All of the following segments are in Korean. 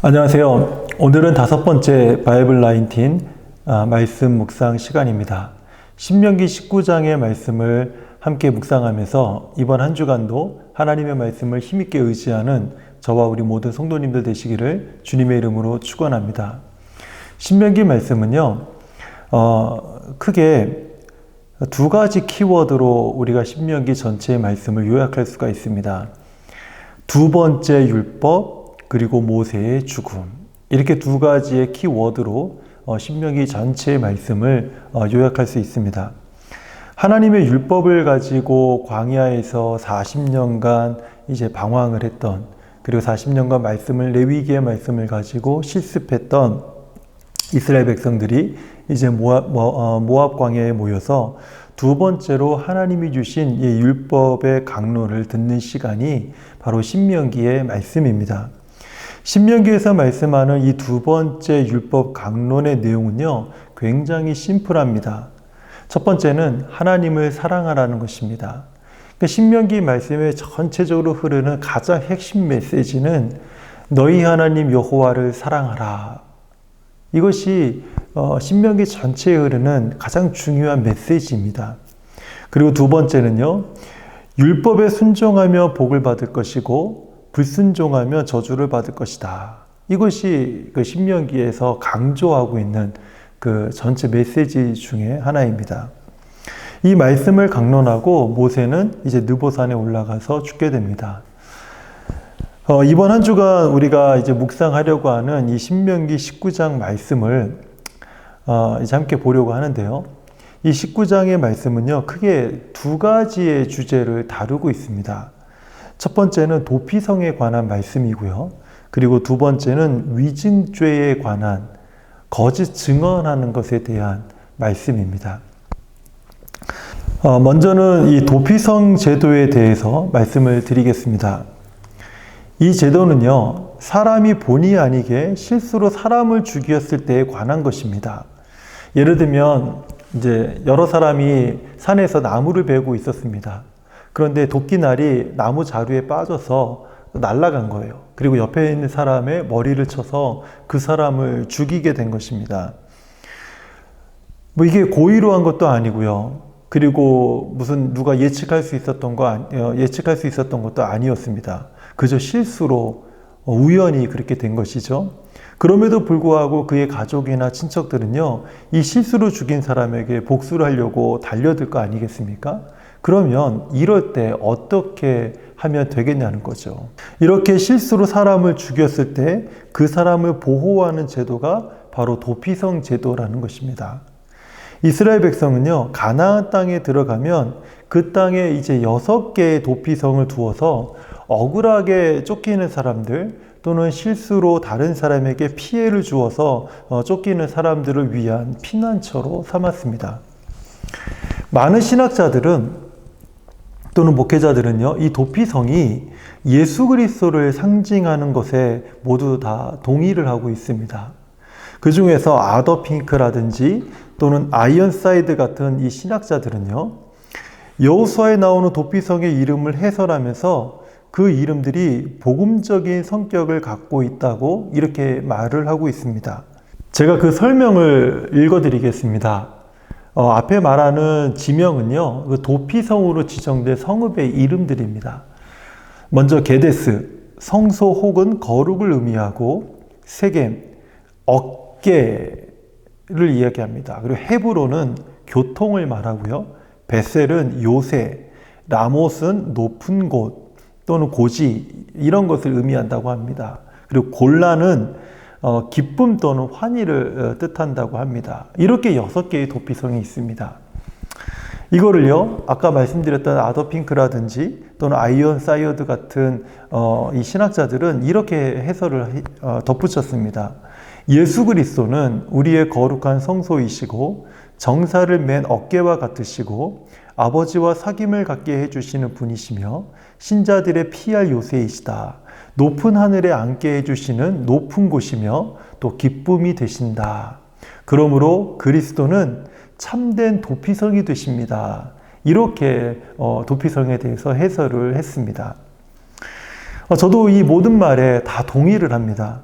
안녕하세요. 오늘은 5번째 바이블 19 말씀 묵상 시간입니다. 신명기 19장의 말씀을 함께 묵상하면서 이번 한 주간도 하나님의 말씀을 힘있게 의지하는 저와 우리 모든 성도님들 되시기를 주님의 이름으로 축원합니다. 신명기 말씀은요, 크게 두 가지 키워드로 우리가 신명기 전체의 말씀을 요약할 수가 있습니다. 두 번째 율법, 그리고 모세의 죽음, 이렇게 두 가지의 키워드로 신명기 전체의 말씀을 요약할 수 있습니다. 하나님의 율법을 가지고 광야에서 40년간 이제 방황을 했던, 그리고 40년간 말씀을 레위기의 말씀을 가지고 실습했던 이스라엘 백성들이 이제 모압 광야에 모여서 두 번째로 하나님이 주신 이 율법의 강론을 듣는 시간이 바로 신명기의 말씀입니다. 신명기에서 말씀하는 이 두 번째 율법 강론의 내용은요, 굉장히 심플합니다. 첫 번째는 하나님을 사랑하라는 것입니다. 그러니까 신명기 말씀에 전체적으로 흐르는 가장 핵심 메시지는 너희 하나님 여호와를 사랑하라. 이것이 신명기 전체에 흐르는 가장 중요한 메시지입니다. 그리고 두 번째는요, 율법에 순종하며 복을 받을 것이고 불순종하며 저주를 받을 것이다. 이것이 그 신명기에서 강조하고 있는 그 전체 메시지 중에 하나입니다. 이 말씀을 강론하고 모세는 이제 느보산에 올라가서 죽게 됩니다. 이번 한 주간 우리가 이제 묵상하려고 하는 이 신명기 19장 말씀을 이제 함께 보려고 하는데요. 이 19장의 말씀은요, 크게 두 가지의 주제를 다루고 있습니다. 첫 번째는 도피성에 관한 말씀이고요. 그리고 두 번째는 위증죄에 관한 거짓 증언하는 것에 대한 말씀입니다. 먼저는 이 도피성 제도에 대해서 말씀을 드리겠습니다. 이 제도는요, 사람이 본의 아니게 실수로 사람을 죽였을 때에 관한 것입니다. 예를 들면 이제 여러 사람이 산에서 나무를 베고 있었습니다. 그런데 도끼날이 나무 자루에 빠져서 날아간 거예요. 그리고 옆에 있는 사람의 머리를 쳐서 그 사람을 죽이게 된 것입니다. 이게 고의로 한 것도 아니고요. 그리고 무슨 누가 예측할 수 있었던 것도 아니었습니다. 그저 실수로 우연히 그렇게 된 것이죠. 그럼에도 불구하고 그의 가족이나 친척들은요, 이 실수로 죽인 사람에게 복수를 하려고 달려들 거 아니겠습니까? 그러면 이럴 때 어떻게 하면 되겠냐는 거죠. 이렇게 실수로 사람을 죽였을 때 그 사람을 보호하는 제도가 바로 도피성 제도라는 것입니다. 이스라엘 백성은요, 가나안 땅에 들어가면 그 땅에 이제 6개의 도피성을 두어서 억울하게 쫓기는 사람들 또는 실수로 다른 사람에게 피해를 주어서 쫓기는 사람들을 위한 피난처로 삼았습니다. 많은 신학자들은 또는 목회자들은요, 이 도피성이 예수 그리스도를 상징하는 것에 모두 다 동의를 하고 있습니다. 그 중에서 아더 핑크라든지 또는 아이언사이드 같은 이 신학자들은요, 여호수아에 나오는 도피성의 이름을 해설하면서 그 이름들이 복음적인 성격을 갖고 있다고 이렇게 말을 하고 있습니다. 제가 그 설명을 읽어드리겠습니다. 앞에 말하는 지명은요, 그 도피성으로 지정된 성읍의 이름들입니다. 먼저 게데스, 성소 혹은 거룩을 의미하고, 세겜, 어깨를 이야기합니다. 그리고 헤브론은 교통을 말하고요. 베셀은 요새, 라못은 높은 곳 또는 고지, 이런 것을 의미한다고 합니다. 그리고 골란은 기쁨 또는 환희를 뜻한다고 합니다. 이렇게 6개의 도피성이 있습니다. 이거를요, 아까 말씀드렸던 아더핑크라든지 또는 아이언사이어드 같은 이 신학자들은 이렇게 해설을 덧붙였습니다. 예수 그리스도는 우리의 거룩한 성소이시고 정사를 맨 어깨와 같으시고 아버지와 사귐을 갖게 해주시는 분이시며 신자들의 피할 요새이시다. 높은 하늘에 앉게 해주시는 높은 곳이며 또 기쁨이 되신다. 그러므로 그리스도는 참된 도피성이 되십니다. 이렇게 도피성에 대해서 해설을 했습니다. 저도 이 모든 말에 다 동의를 합니다.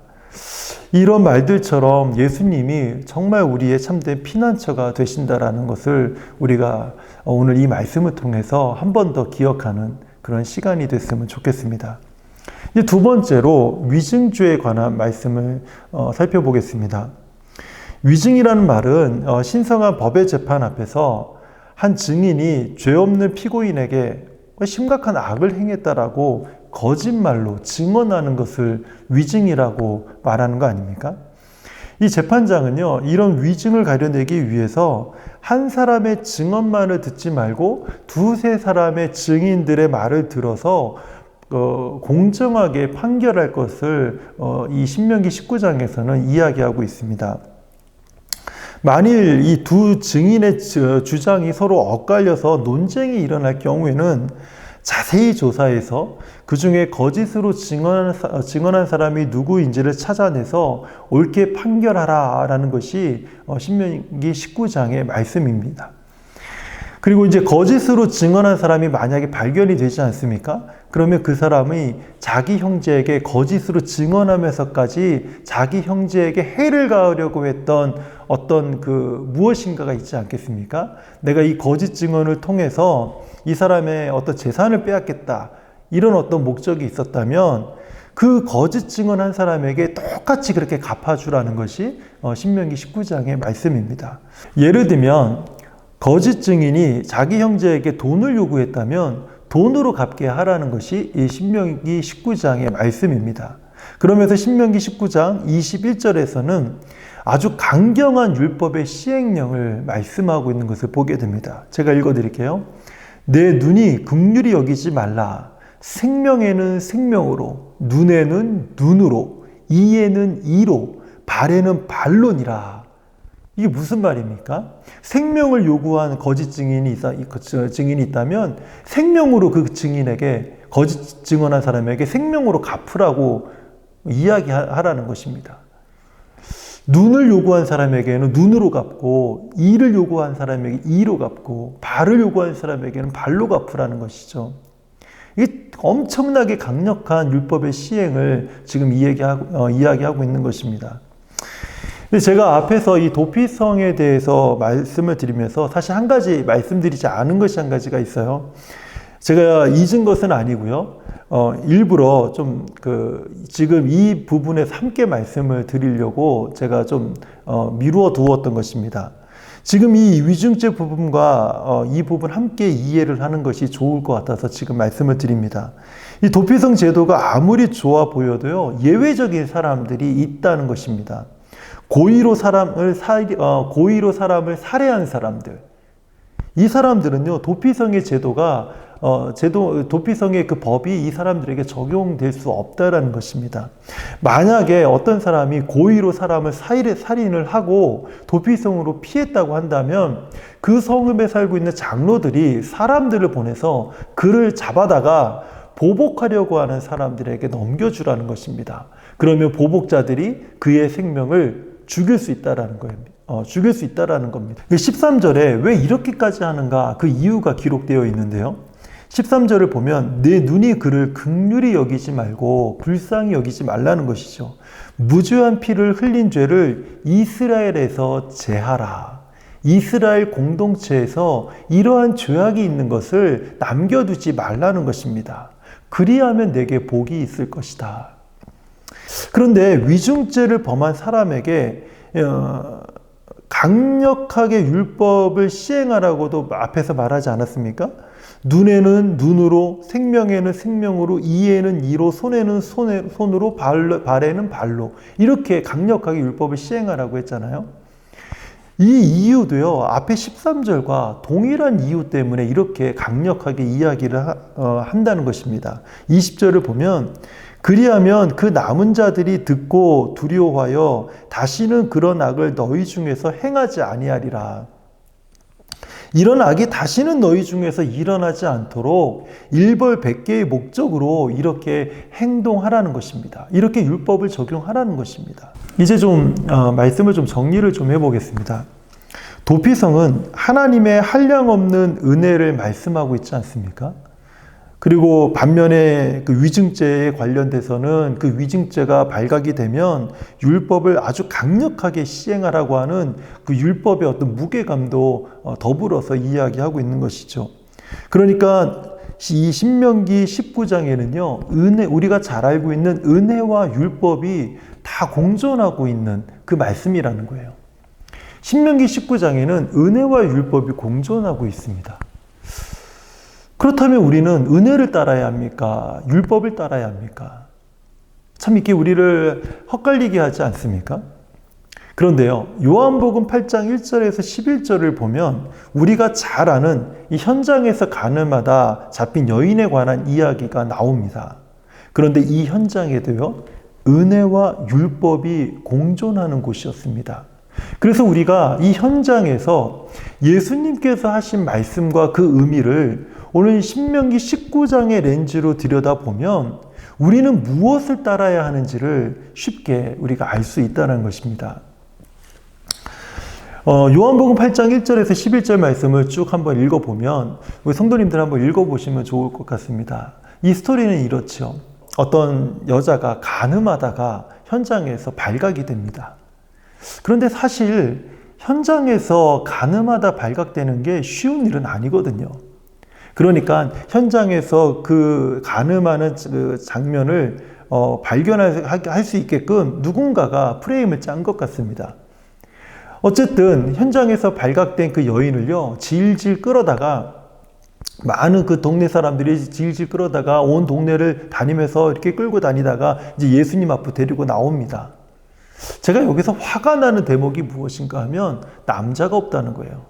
이런 말들처럼 예수님이 정말 우리의 참된 피난처가 되신다라는 것을 우리가 오늘 이 말씀을 통해서 한 번 더 기억하는 그런 시간이 됐으면 좋겠습니다. 이제 두 번째로 위증죄에 관한 말씀을 살펴보겠습니다. 위증이라는 말은 신성한 법의 재판 앞에서 한 증인이 죄 없는 피고인에게 심각한 악을 행했다라고 거짓말로 증언하는 것을 위증이라고 말하는 거 아닙니까? 이 재판장은요, 이런 위증을 가려내기 위해서 한 사람의 증언만을 듣지 말고 두세 사람의 증인들의 말을 들어서 공정하게 판결할 것을 이 신명기 19장에서는 이야기하고 있습니다. 만일 이 두 증인의 주장이 서로 엇갈려서 논쟁이 일어날 경우에는 자세히 조사해서 그 중에 거짓으로 증언한 사람이 누구인지를 찾아내서 옳게 판결하라라는 것이 신명기 19장의 말씀입니다. 그리고 이제 거짓으로 증언한 사람이 만약에 발견이 되지 않습니까? 그러면 그 사람이 자기 형제에게 거짓으로 증언하면서까지 자기 형제에게 해를 가하려고 했던 어떤 무엇인가가 있지 않겠습니까? 내가 이 거짓 증언을 통해서 이 사람의 어떤 재산을 빼앗겠다. 이런 어떤 목적이 있었다면 그 거짓 증언한 사람에게 똑같이 그렇게 갚아주라는 것이 신명기 19장의 말씀입니다. 예를 들면 거짓 증인이 자기 형제에게 돈을 요구했다면 돈으로 갚게 하라는 것이 이 신명기 19장의 말씀입니다. 그러면서 신명기 19장 21절에서는 아주 강경한 율법의 시행령을 말씀하고 있는 것을 보게 됩니다. 제가 읽어드릴게요. 내 눈이 긍휼히 여기지 말라. 생명에는 생명으로, 눈에는 눈으로, 이에는 이로, 발에는 발로니라. 이게 무슨 말입니까? 생명을 요구한 거짓 증인이 있다면 생명으로 그 증인에게, 거짓 증언한 사람에게 생명으로 갚으라고 이야기하라는 것입니다. 눈을 요구한 사람에게는 눈으로 갚고, 이를 요구한 사람에게 이로 갚고, 발을 요구한 사람에게는 발로 갚으라는 것이죠. 이게 엄청나게 강력한 율법의 시행을 지금 이야기하고 있는 것입니다. 제가 앞에서 이 도피성에 대해서 말씀을 드리면서 사실 한 가지 말씀드리지 않은 것이 한 가지가 있어요. 제가 잊은 것은 아니고요. 일부러 좀 지금 이 부분에서 함께 말씀을 드리려고 제가 좀 미루어 두었던 것입니다. 지금 이 위증죄 부분과 이 부분 함께 이해를 하는 것이 좋을 것 같아서 지금 말씀을 드립니다. 이 도피성 제도가 아무리 좋아 보여도요, 예외적인 사람들이 있다는 것입니다. 고의로 사람을 살해한 사람들, 이 사람들은요, 도피성의 도피성의 그 법이 이 사람들에게 적용될 수 없다라는 것입니다. 만약에 어떤 사람이 고의로 사람을 살인을 하고 도피성으로 피했다고 한다면 그 성읍에 살고 있는 장로들이 사람들을 보내서 그를 잡아다가 보복하려고 하는 사람들에게 넘겨주라는 것입니다. 그러면 보복자들이 그의 생명을 죽일 수 있다라는 겁니다. 13절에 왜 이렇게까지 하는가, 그 이유가 기록되어 있는데요. 13절을 보면 내 눈이 그를 긍휼히 여기지 말고 불쌍히 여기지 말라는 것이죠. 무죄한 피를 흘린 죄를 이스라엘에서 제하라. 이스라엘 공동체에서 이러한 죄악이 있는 것을 남겨두지 말라는 것입니다. 그리하면 내게 복이 있을 것이다. 그런데 위증죄를 범한 사람에게 강력하게 율법을 시행하라고도 앞에서 말하지 않았습니까? 눈에는 눈으로, 생명에는 생명으로, 이에는 이로, 손에는 손으로, 발에는 발로, 이렇게 강력하게 율법을 시행하라고 했잖아요. 이 이유도요, 앞에 13절과 동일한 이유 때문에 이렇게 강력하게 이야기를 한다는 것입니다. 20절을 보면 그리하면 그 남은 자들이 듣고 두려워하여 다시는 그런 악을 너희 중에서 행하지 아니하리라. 이런 악이 다시는 너희 중에서 일어나지 않도록 일벌백계의 목적으로 이렇게 행동하라는 것입니다. 이렇게 율법을 적용하라는 것입니다. 이제 말씀을 정리를 해보겠습니다. 도피성은 하나님의 한량없는 은혜를 말씀하고 있지 않습니까? 그리고 반면에 그 위증죄에 관련돼서는 그 위증죄가 발각이 되면 율법을 아주 강력하게 시행하라고 하는 그 율법의 어떤 무게감도 더불어서 이야기하고 있는 것이죠. 그러니까 이 신명기 19장에는요, 우리가 잘 알고 있는 은혜와 율법이 다 공존하고 있는 그 말씀이라는 거예요. 신명기 19장에는 은혜와 율법이 공존하고 있습니다. 그렇다면 우리는 은혜를 따라야 합니까? 율법을 따라야 합니까? 참 이게 우리를 헛갈리게 하지 않습니까? 그런데요, 요한복음 8장 1절에서 11절을 보면 우리가 잘 아는 이 현장에서 가늠하다 잡힌 여인에 관한 이야기가 나옵니다. 그런데 이 현장에도요, 은혜와 율법이 공존하는 곳이었습니다. 그래서 우리가 이 현장에서 예수님께서 하신 말씀과 그 의미를 오늘 신명기 19장의 렌즈로 들여다보면 우리는 무엇을 따라야 하는지를 쉽게 우리가 알 수 있다는 것입니다. 요한복음 8장 1절에서 11절 말씀을 쭉 한번 읽어보면 우리 성도님들 한번 읽어보시면 좋을 것 같습니다. 이 스토리는 이렇죠. 어떤 여자가 간음하다가 현장에서 발각이 됩니다. 그런데 사실 현장에서 간음하다 발각되는 게 쉬운 일은 아니거든요. 그러니까 현장에서 그 간음하는 그 장면을 발견할 수 있게끔 누군가가 프레임을 짠 것 같습니다. 어쨌든 현장에서 발각된 그 여인을요, 질질 끌어다가 많은 그 동네 사람들이 질질 끌어다가 온 동네를 다니면서 이렇게 끌고 다니다가 이제 예수님 앞으로 데리고 나옵니다. 제가 여기서 화가 나는 대목이 무엇인가 하면 남자가 없다는 거예요.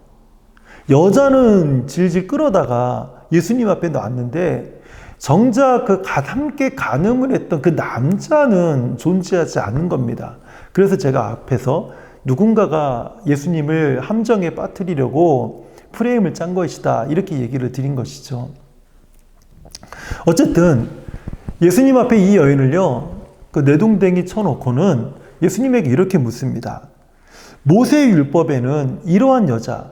여자는 질질 끌어다가 예수님 앞에 놨는데 정작 그 함께 간음을 했던 그 남자는 존재하지 않는 겁니다. 그래서 제가 앞에서 누군가가 예수님을 함정에 빠뜨리려고 프레임을 짠 것이다, 이렇게 얘기를 드린 것이죠. 어쨌든 예수님 앞에 이 여인을요, 그 내동댕이 쳐놓고는 예수님에게 이렇게 묻습니다. 모세의 율법에는 이러한 여자,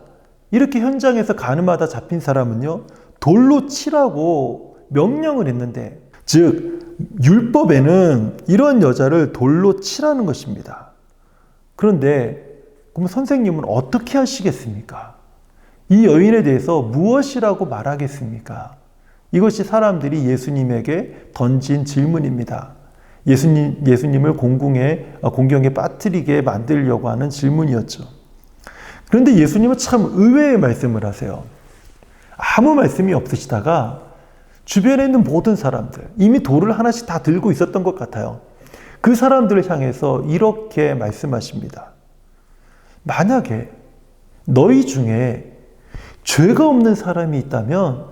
이렇게 현장에서 간음하다 잡힌 사람은요, 돌로 치라고 명령을 했는데, 즉 율법에는 이러한 여자를 돌로 치라는 것입니다. 그런데 그럼 선생님은 어떻게 하시겠습니까? 이 여인에 대해서 무엇이라고 말하겠습니까? 이것이 사람들이 예수님에게 던진 질문입니다. 예수님을 공경에 빠뜨리게 만들려고 하는 질문이었죠. 그런데 예수님은 참 의외의 말씀을 하세요. 아무 말씀이 없으시다가 주변에 있는 모든 사람들, 이미 돌을 하나씩 다 들고 있었던 것 같아요. 그 사람들을 향해서 이렇게 말씀하십니다. 만약에 너희 중에 죄가 없는 사람이 있다면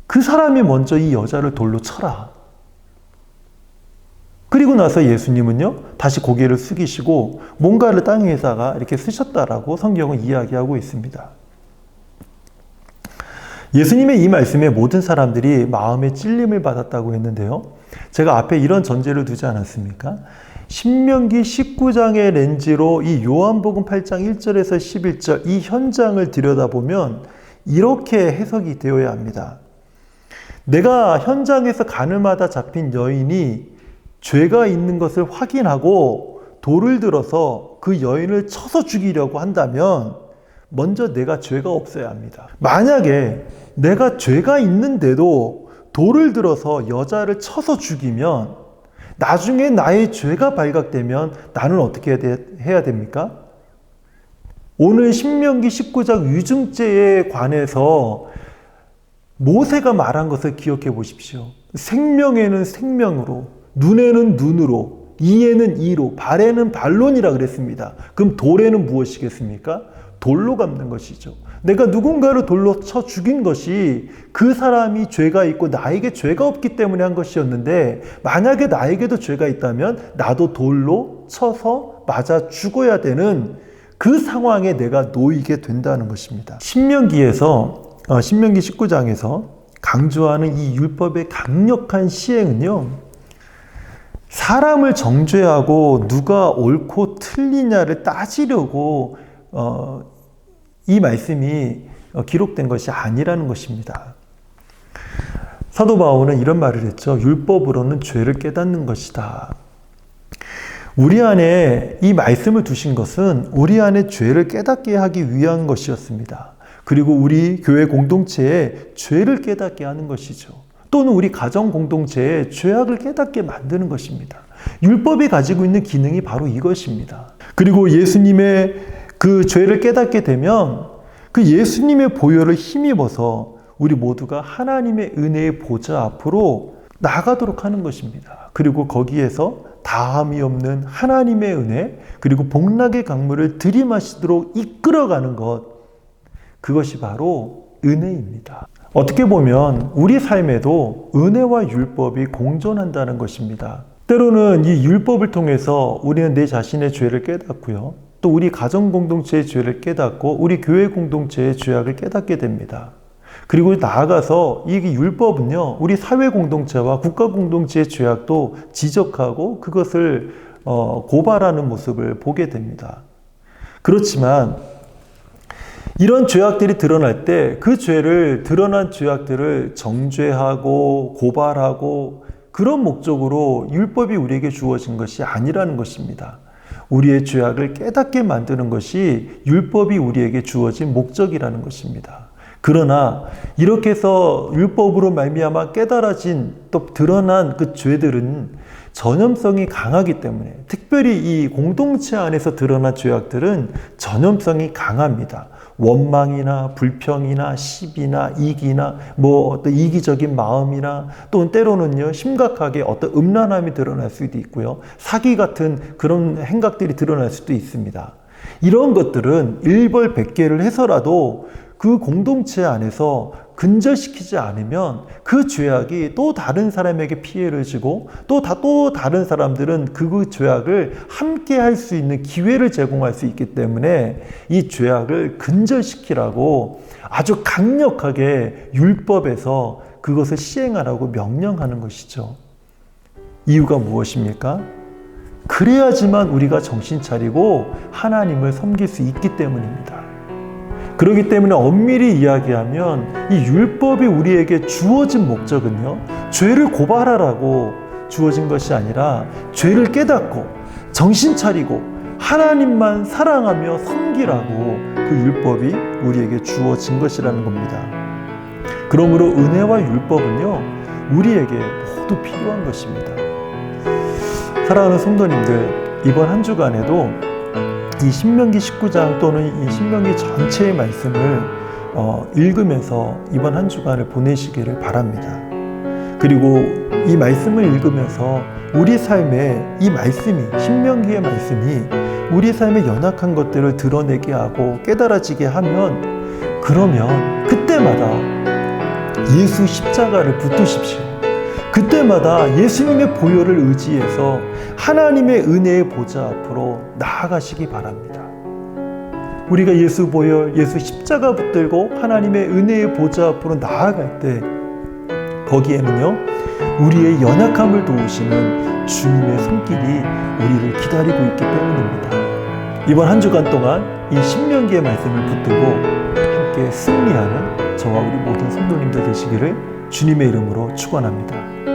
그 사람이 먼저 이 여자를 돌로 쳐라. 그리고 나서 예수님은요, 다시 고개를 숙이시고 뭔가를 땅 위에다가 이렇게 쓰셨다라고 성경은 이야기하고 있습니다. 예수님의 이 말씀에 모든 사람들이 마음에 찔림을 받았다고 했는데요. 제가 앞에 이런 전제를 두지 않았습니까? 신명기 19장의 렌즈로 이 요한복음 8장 1절에서 11절 이 현장을 들여다보면 이렇게 해석이 되어야 합니다. 내가 현장에서 간음하다 잡힌 여인이 죄가 있는 것을 확인하고 돌을 들어서 그 여인을 쳐서 죽이려고 한다면 먼저 내가 죄가 없어야 합니다. 만약에 내가 죄가 있는데도 돌을 들어서 여자를 쳐서 죽이면 나중에 나의 죄가 발각되면 나는 어떻게 해야 됩니까? 오늘 신명기 19장 위증죄에 관해서 모세가 말한 것을 기억해 보십시오. 생명에는 생명으로, 눈에는 눈으로, 이에는 이로, 발에는 발론이라 그랬습니다. 그럼 돌에는 무엇이겠습니까? 돌로 갚는 것이죠. 내가 누군가를 돌로 쳐 죽인 것이 그 사람이 죄가 있고 나에게 죄가 없기 때문에 한 것이었는데, 만약에 나에게도 죄가 있다면 나도 돌로 쳐서 맞아 죽어야 되는 그 상황에 내가 놓이게 된다는 것입니다. 신명기 19장에서 강조하는 이 율법의 강력한 시행은요, 사람을 정죄하고 누가 옳고 틀리냐를 따지려고 이 말씀이 기록된 것이 아니라는 것입니다. 사도 바울은 이런 말을 했죠. 율법으로는 죄를 깨닫는 것이다. 우리 안에 이 말씀을 두신 것은 우리 안에 죄를 깨닫게 하기 위한 것이었습니다. 그리고 우리 교회 공동체에 죄를 깨닫게 하는 것이죠. 또는 우리 가정 공동체에 죄악을 깨닫게 만드는 것입니다. 율법이 가지고 있는 기능이 바로 이것입니다. 그리고 예수님의 그 죄를 깨닫게 되면 그 예수님의 보혈을 힘입어서 우리 모두가 하나님의 은혜의 보좌 앞으로 나가도록 하는 것입니다. 그리고 거기에서 다함이 없는 하나님의 은혜, 그리고 복락의 강물을 들이마시도록 이끌어가는 것, 그것이 바로 은혜입니다. 어떻게 보면 우리 삶에도 은혜와 율법이 공존한다는 것입니다. 때로는 이 율법을 통해서 우리는 내 자신의 죄를 깨닫고요. 또 우리 가정 공동체의 죄를 깨닫고 우리 교회 공동체의 죄악을 깨닫게 됩니다. 그리고 나아가서 이 율법은요, 우리 사회 공동체와 국가 공동체의 죄악도 지적하고 그것을 고발하는 모습을 보게 됩니다. 그렇지만 이런 죄악들이 드러날 때 그 드러난 죄악들을 정죄하고 고발하고 그런 목적으로 율법이 우리에게 주어진 것이 아니라는 것입니다. 우리의 죄악을 깨닫게 만드는 것이 율법이 우리에게 주어진 목적이라는 것입니다. 그러나 이렇게 해서 율법으로 말미암아 깨달아진 또 드러난 그 죄들은 전염성이 강하기 때문에, 특별히 이 공동체 안에서 드러난 죄악들은 전염성이 강합니다. 원망이나 불평이나 시비나 이기나 어떤 이기적인 마음이나 또는 때로는요 심각하게 어떤 음란함이 드러날 수도 있고요, 사기 같은 그런 행각들이 드러날 수도 있습니다. 이런 것들은 일벌백계를 해서라도 그 공동체 안에서 근절시키지 않으면 그 죄악이 또 다른 사람에게 피해를 주고 또 다른 사람들은 그 죄악을 함께 할 수 있는 기회를 제공할 수 있기 때문에 이 죄악을 근절시키라고 아주 강력하게 율법에서 그것을 시행하라고 명령하는 것이죠. 이유가 무엇입니까? 그래야지만 우리가 정신 차리고 하나님을 섬길 수 있기 때문입니다. 그렇기 때문에 엄밀히 이야기하면 이 율법이 우리에게 주어진 목적은요, 죄를 고발하라고 주어진 것이 아니라 죄를 깨닫고 정신 차리고 하나님만 사랑하며 섬기라고 그 율법이 우리에게 주어진 것이라는 겁니다. 그러므로 은혜와 율법은요, 우리에게 모두 필요한 것입니다. 사랑하는 성도님들, 이번 한 주간에도 이 신명기 19장 또는 이 신명기 전체의 말씀을 읽으면서 이번 한 주간을 보내시기를 바랍니다. 그리고 이 말씀을 읽으면서 우리 삶에 이 말씀이, 신명기의 말씀이 우리 삶의 연약한 것들을 드러내게 하고 깨달아지게 하면, 그러면 그때마다 예수 십자가를 붙드십시오. 그때마다 예수님의 보혈을 의지해서 하나님의 은혜의 보좌 앞으로 나아가시기 바랍니다. 우리가 예수 보혈, 예수 십자가 붙들고 하나님의 은혜의 보좌 앞으로 나아갈 때 거기에는요, 우리의 연약함을 도우시는 주님의 손길이 우리를 기다리고 있기 때문입니다. 이번 한 주간 동안 이 신명기의 말씀을 붙들고 함께 승리하는 저와 우리 모든 성도님들 되시기를 주님의 이름으로 축원합니다.